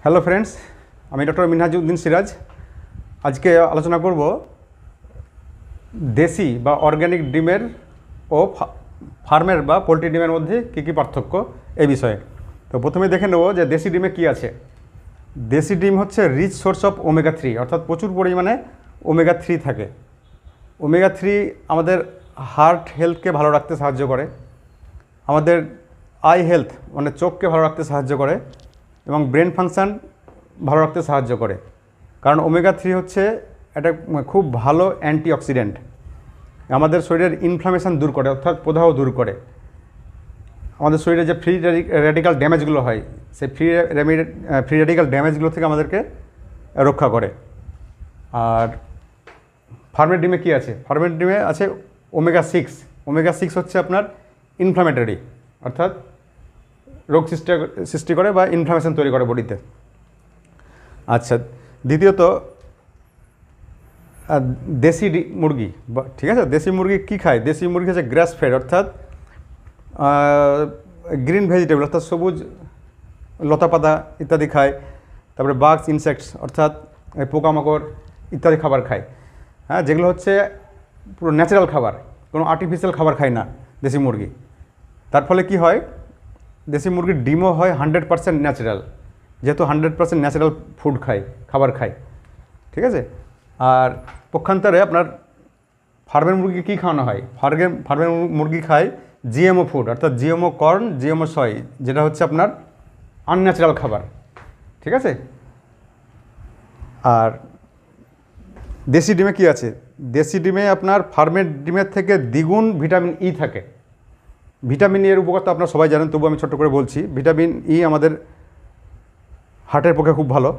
Hello friends, আমি doctor Minhajuddin Siraj. আজকে আলোচনা করব দেশি বা অর্গ্যানিক ডিমের ও ফার্মের বা পোলট্রি ডিমের মধ্যে কী কী পার্থক্য এই বিষয়ে। তো প্রথমে দেখে নেব যে দেশি ডিমে কী আছে। দেশি ডিম হচ্ছে রিচ সোর্স অফ ওমেগা 3, অর্থাৎ প্রচুর পরিমাণে ওমেগা 3 থাকে। ওমেগা 3 আমাদের হার্ট হেলথকে ভালো রাখতে সাহায্য করে, আমাদের আই হেলথ মানে চোখকে ভালো রাখতে সাহায্য করে এবং ব্রেন ফাংশান ভালো রাখতে সাহায্য করে। কারণ ওমেগা 3 হচ্ছে একটা খুব ভালো অ্যান্টিঅক্সিডেন্ট, আমাদের শরীরের ইনফ্লামেশান দূর করে, অর্থাৎ প্রদাহ দূর করে। আমাদের শরীরে যে ফ্রি রেডিক্যাল ড্যামেজগুলো হয়, সেই ফ্রি রেডিক্যাল ড্যামেজগুলো থেকে আমাদেরকে রক্ষা করে। আর ফার্মের ডিমে কী আছে? ফার্মের ডিমে আছে ওমেগা 6। ওমেগা 6 হচ্ছে আপনার ইনফ্লামেটরি, অর্থাৎ রোগ সৃষ্টি করে বা ইনফ্লামেশন তৈরি করে বডিতে। আচ্ছা, দ্বিতীয়ত দেশি মুরগি, ঠিক আছে। দেশি মুরগি কী খায়? দেশি মুরগি হচ্ছে গ্রাস ফেড, অর্থাৎ গ্রিন ভেজিটেবল, অর্থাৎ সবুজ লতাপাতা ইত্যাদি খায়। তারপরে বাগস, ইনসেক্টস, অর্থাৎ পোকামাকড় ইত্যাদি খাবার খায়। হ্যাঁ, যেগুলো হচ্ছে পুরো ন্যাচারাল খাবার, কোনো আর্টিফিশিয়াল খাবার খায় না দেশি মুরগি। তার ফলে কি হয়, দেশি মুরগির ডিমও হয় 100% ন্যাচারাল, যেহেতু 100% ন্যাচারাল ফুড খায়, খাবার খায়। ঠিক আছে। আর পক্ষান্তরে আপনার ফার্মের মুরগি কী খাওয়ানো হয়? ফার্মের মুরগি খায় জিএমও ফুড, অর্থাৎ জিএমও কর্ন, জিএমও সয়, যেটা হচ্ছে আপনার আনন্যাচারাল খাবার। ঠিক আছে। আর দেশি ডিমে কী আছে? দেশি ডিমে আপনার ফার্মের ডিমের থেকে দ্বিগুণ ভিটামিন ই থাকে। ভিটামিন ই এর উপকার তো আপনারা সবাই জানেন, তবু আমি ছোট্ট করে বলছি। ভিটামিন ই আমাদের হার্টের পক্ষে খুব ভালো,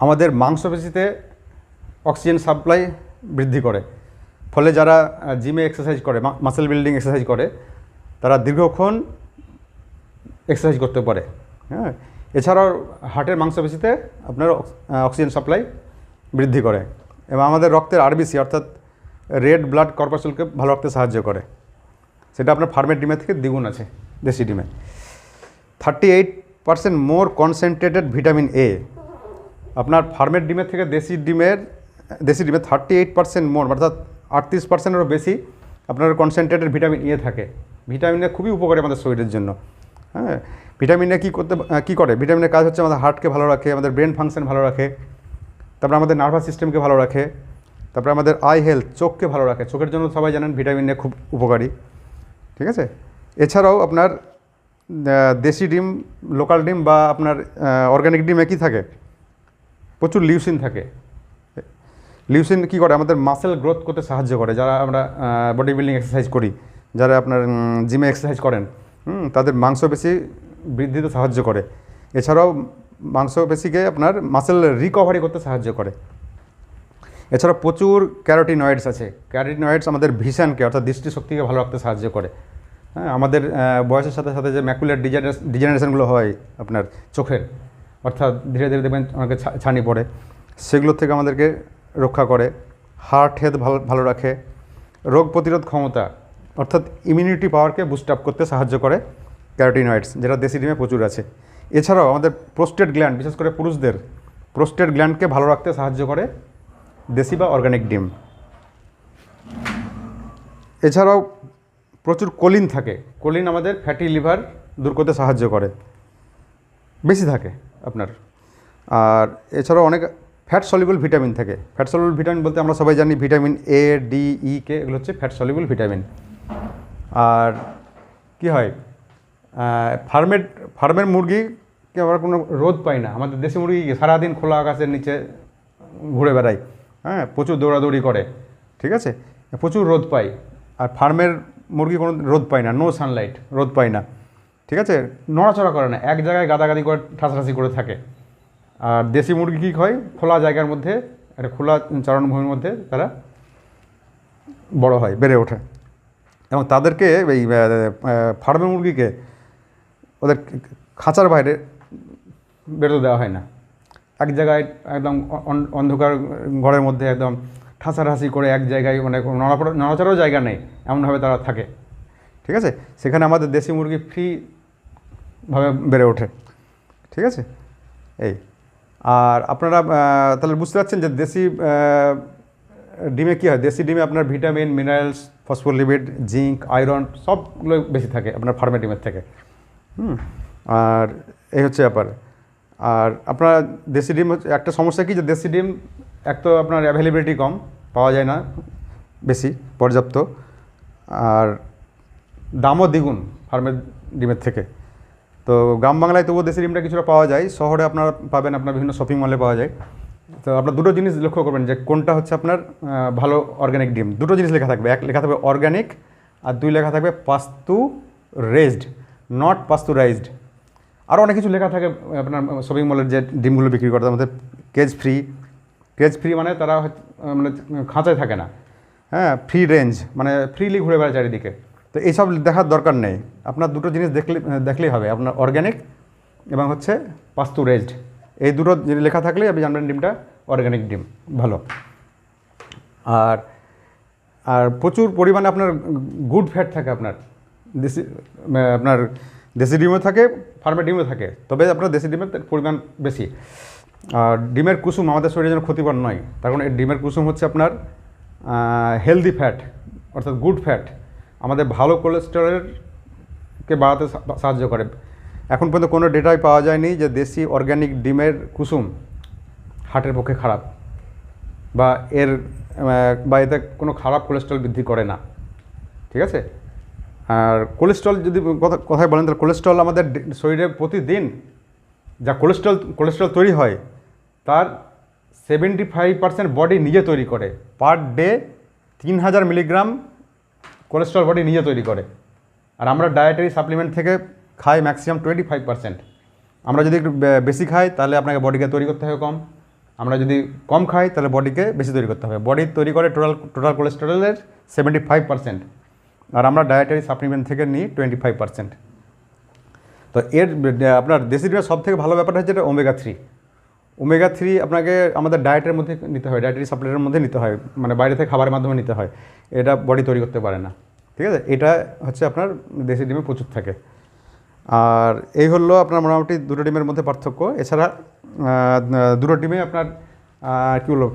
আমাদের মাংসপেশিতে অক্সিজেন সাপ্লাই বৃদ্ধি করে। ফলে যারা জিমে এক্সারসাইজ করে, মাসেল বিল্ডিং এক্সারসাইজ করে, তারা দীর্ঘক্ষণ এক্সারসাইজ করতে পারে। হ্যাঁ, এছাড়াও হার্টের মাংসপেশিতে আপনার অক্সিজেন সাপ্লাই বৃদ্ধি করে এবং আমাদের রক্তের আরবিসি, অর্থাৎ রেড ব্লাড কর্পাসেলকে ভালো রাখতে সাহায্য করে। সেটা আপনার ফার্মের ডিমের থেকে দ্বিগুণ আছে দেশি ডিমে। 38% মোর কনসেন্ট্রেটেড ভিটামিন এ। আপনার ফার্মের ডিমের থেকে দেশি ডিমে 38% মোর, অর্থাৎ 38%-এরও বেশি আপনার কনসেন্ট্রেটেড ভিটামিন এ থাকে। ভিটামিন এ খুবই উপকারী আমাদের শরীরের জন্য। হ্যাঁ, ভিটামিন এ কী করে? ভিটামিনের কাজ হচ্ছে আমাদের হার্টকে ভালো রাখে, আমাদের ব্রেন ফাংশন ভালো রাখে, তারপরে আমাদের নার্ভাস সিস্টেমকে ভালো রাখে, তারপরে আমাদের আই হেলথ, চোখকে ভালো রাখে। চোখের জন্য সবাই জানেন ভিটামিন এ খুব উপকারী। ঠিক আছে। এছাড়াও আপনার দেশি ডিম, লোকাল ডিম বা আপনার অর্গ্যানিক ডিমে কী থাকে? প্রচুর লিউসিন থাকে। লিউসিন কী করে? আমাদের মাসেল গ্রোথ করতে সাহায্য করে। যারা আমরা বডি বিল্ডিং এক্সারসাইজ করি, যারা আপনার জিমে এক্সারসাইজ করেন, তাদের মাংসপেশি বৃদ্ধিতে সাহায্য করে। এছাড়াও মাংসপেশিকে আপনার মাসেল রিকভারি করতে সাহায্য করে। এছাড়াও প্রচুর ক্যারোটিনয়েডস আছে। ক্যারোটিনয়েডস আমাদের ভিশনকে, অর্থাৎ দৃষ্টিশক্তিকে ভালো রাখতে সাহায্য করে। হ্যাঁ, আমাদের বয়সের সাথে সাথে যে ম্যাকুলার ডিজেনারেশনগুলো হয় আপনার চোখের, অর্থাৎ ধীরে ধীরে দেখবেন অনেকে ছানি পড়ে, সেগুলো থেকে আমাদেরকে রক্ষা করে। হার্ট হেলথ ভালো রাখে। রোগ প্রতিরোধ ক্ষমতা, অর্থাৎ ইমিউনিটি পাওয়ারকে বুস্ট আপ করতে সাহায্য করে ক্যারোটিনয়েডস, যেটা দেশি ডিমে প্রচুর আছে। এছাড়াও আমাদের প্রোস্টেট গ্ল্যান্ড, বিশেষ করে পুরুষদের প্রোস্টেট গ্ল্যান্ডকে ভালো রাখতে সাহায্য করে দেশি বা অর্গ্যানিক ডিম। এছাড়াও প্রচুর কোলিন থাকে। কোলিন আমাদের ফ্যাটি লিভার দূর করতে সাহায্য করে, বেশি থাকে আপনার। আর এছাড়াও অনেক ফ্যাট সলিউবল ভিটামিন থাকে। ফ্যাট সলিউবল ভিটামিন বলতে আমরা সবাই জানি ভিটামিন এ, ডি, ই, কে, এগুলো হচ্ছে ফ্যাট সলিউবল ভিটামিন। আর কি হয়, ফার্মের মুরগিকে আমরা কোনো রোদ পাই না। আমাদের দেশি মুরগি সারাদিন খোলা আকাশের নিচে ঘুরে বেড়ায়, হ্যাঁ, প্রচুর দৌড়াদৌড়ি করে। ঠিক আছে, প্রচুর রোদ পায়। আর ফার্মের মুরগি কোনো রোদ পায় না, নো সানলাইট, রোদ পায় না। ঠিক আছে, নড়াচড়া করে না, এক জায়গায় গাদাগাদি করে ঠাসাঠাসি করে থাকে। আর দেশি মুরগি কী হয়, খোলা জায়গার মধ্যে, একটা খোলা চারণভূমির মধ্যে তারা বড় হয়, বেড়ে ওঠে। এবং তাদেরকে এই ফার্মের মুরগিকে ওদের খাঁচার বাইরে বেরোতে দেওয়া হয় না। এক জায়গায় একদম অন্ধকার ঘরের মধ্যে একদম ঠাসাঠাসি করে এক জায়গায়, মানে নড়াচড়ারও জায়গা নেই, এমনভাবে তারা থাকে। ঠিক আছে, সেখানে আমাদের দেশি মুরগি ফ্রিভাবে বেড়ে ওঠে। ঠিক আছে। এই আর আপনারা তাহলে বুঝতে পারছেন যে দেশি ডিমে কী হয়, দেশি ডিমে আপনার vitamin, minerals, phospholipid, zinc, iron সবগুলো বেশি থাকে আপনার ফার্মের ডিমের থেকে। আর এই হচ্ছে ব্যাপার। আর আপনার দেশি ডিম হচ্ছে একটা সমস্যা কি, যে দেশি ডিম এক তো আপনার অ্যাভেলেবিলিটি কম, পাওয়া যায় না বেশি পর্যাপ্ত, আর দামও দ্বিগুণ ফার্মের ডিমের থেকে। তো গ্রাম বাংলায় তবুও দেশি ডিমটা কিছুটা পাওয়া যায়, শহরে আপনারা পাবেন আপনার বিভিন্ন শপিং মলে পাওয়া যায়। তো আপনার দুটো জিনিস লক্ষ্য করবেন যে কোনটা হচ্ছে আপনার ভালো অর্গ্যানিক ডিম। দুটো জিনিস লেখা থাকবে, এক লেখা থাকবে অর্গ্যানিক আর দুই লেখা থাকবে পাস্তুরাইজড, নট পাস্তুরাইজড। আরও অনেক কিছু লেখা থাকে আপনার শপিং মলের যে ডিমগুলো বিক্রি করে, তার মধ্যে কেজ ফ্রি। কেজ ফ্রি মানে তারা মানে খাঁচায় থাকে না, হ্যাঁ, ফ্রি রেঞ্জ মানে ফ্রিলি ঘুরে বেড়ায় চারিদিকে। তো এইসব দেখার দরকার নেই, আপনার দুটো জিনিস দেখলেই হবে, আপনার অর্গ্যানিক এবং হচ্ছে পাস্তুরাইজড, এই দুটো লেখা থাকলেই আপনি জানবেন ডিমটা অর্গ্যানিক ডিম ভালো। আর আর প্রচুর পরিমাণে আপনার গুড ফ্যাট থাকে আপনার দেশি ডিমও থাকে, ফার্মের ডিমও থাকে, তবে আপনার দেশি ডিমের পরিমাণ বেশি। আর ডিমের কুসুম আমাদের শরীরের জন্য ক্ষতিকর নয়, তার কারণ এই ডিমের কুসুম হচ্ছে আপনার হেলদি ফ্যাট, অর্থাৎ গুড ফ্যাট, আমাদের ভালো কোলেস্টেরলকে বাড়াতে সাহায্য করে। এখন পর্যন্ত কোনো ডেটাই পাওয়া যায়নি যে দেশি অর্গ্যানিক ডিমের কুসুম হার্টের পক্ষে খারাপ বা এতে কোনো খারাপ কোলেস্ট্রল বৃদ্ধি করে না, ঠিক আছে। আর কোলেস্ট্রল যদি কথায় বলেন, তাহলে কোলেস্ট্রল আমাদের শরীরে প্রতিদিন যা কোলেস্ট্রল তৈরি হয় তার 75% বডি নিজে তৈরি করে। Per day 3000 milligram cholesterol body নিজে তৈরি করে। আর আমরা ডায়েটারি সাপ্লিমেন্ট থেকে খাই ম্যাক্সিমাম 25%। আমরা যদি একটু বেশি খাই তাহলে আপনাকে বডিকে তৈরি করতে হবে কম, আমরা যদি কম খাই তাহলে বডিকে বেশি তৈরি করতে হবে। বডি তৈরি করে টোটাল কোলেস্টেরলের 75%, আর আমরা ডায়েটারি সাপ্লিমেন্ট থেকে নিই 25%। তো এর আপনার দেশি ডিমের সব থেকে ভালো ব্যাপারটা হচ্ছে এটা ওমেগা 3 আপনাকে আমাদের ডায়েটের মধ্যে নিতে হয়, ডায়েটারি সাপ্লিমেন্টের মধ্যে নিতে হয়, মানে বাইরে থেকে খাবারের মাধ্যমে নিতে হয়, এটা বডি তৈরি করতে পারে না, ঠিক আছে। এটা হচ্ছে আপনার দেশি ডিমে প্রচুর থাকে। আর এই হলো আপনার মোটামুটি দুটো ডিমের মধ্যে পার্থক্য। এছাড়া দুটো ডিমে আপনার কী বলবো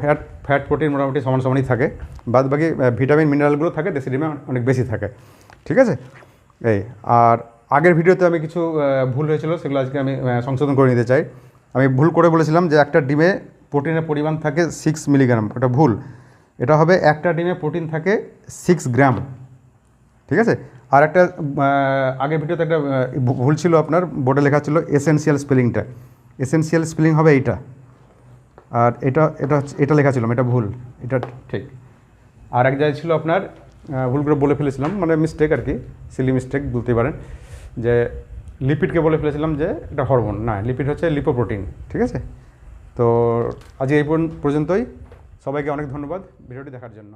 ফ্যাট প্রোটিন মোটামুটি সমানই থাকে, বাদ বাকি ভিটামিন মিনারেলগুলো থাকে দেশি ডিমে অনেক বেশি থাকে, ঠিক আছে। এই আর আগের ভিডিওতে আমি কিছু ভুল হয়েছিল, সেগুলো আজকে আমি সংশোধন করে নিতে চাই। আমি ভুল করে বলেছিলাম যে একটা ডিমে প্রোটিনের পরিমাণ থাকে 6 মিলিগ্রাম, ওটা ভুল। এটা হবে একটা ডিমে প্রোটিন থাকে 6 গ্রাম, ঠিক আছে। আর একটা আগের ভিডিওতে একটা ভুল ছিল, আপনার বোর্ডে লেখা ছিল এসেনশিয়াল স্পেলিংটা, এসেনশিয়াল স্পেলিং হবে এইটা, আর এটা লেখা ছিল, এটা ভুল, এটা ঠিক। আর এক জায়গায় ছিল আপনার ভুল করে বলে ফেলেছিলাম, মানে মিস্টেক আর কি, সিলি মিস্টেক বলতে পারেন, যে লিপিডকে বলে ফেলেছিলাম যে এটা হরমোন, না, লিপিড হচ্ছে লিপোপ্রোটিন, ঠিক আছে। তো আজ এই পর্যন্তই, সবাইকে অনেক ধন্যবাদ ভিডিওটি দেখার জন্য।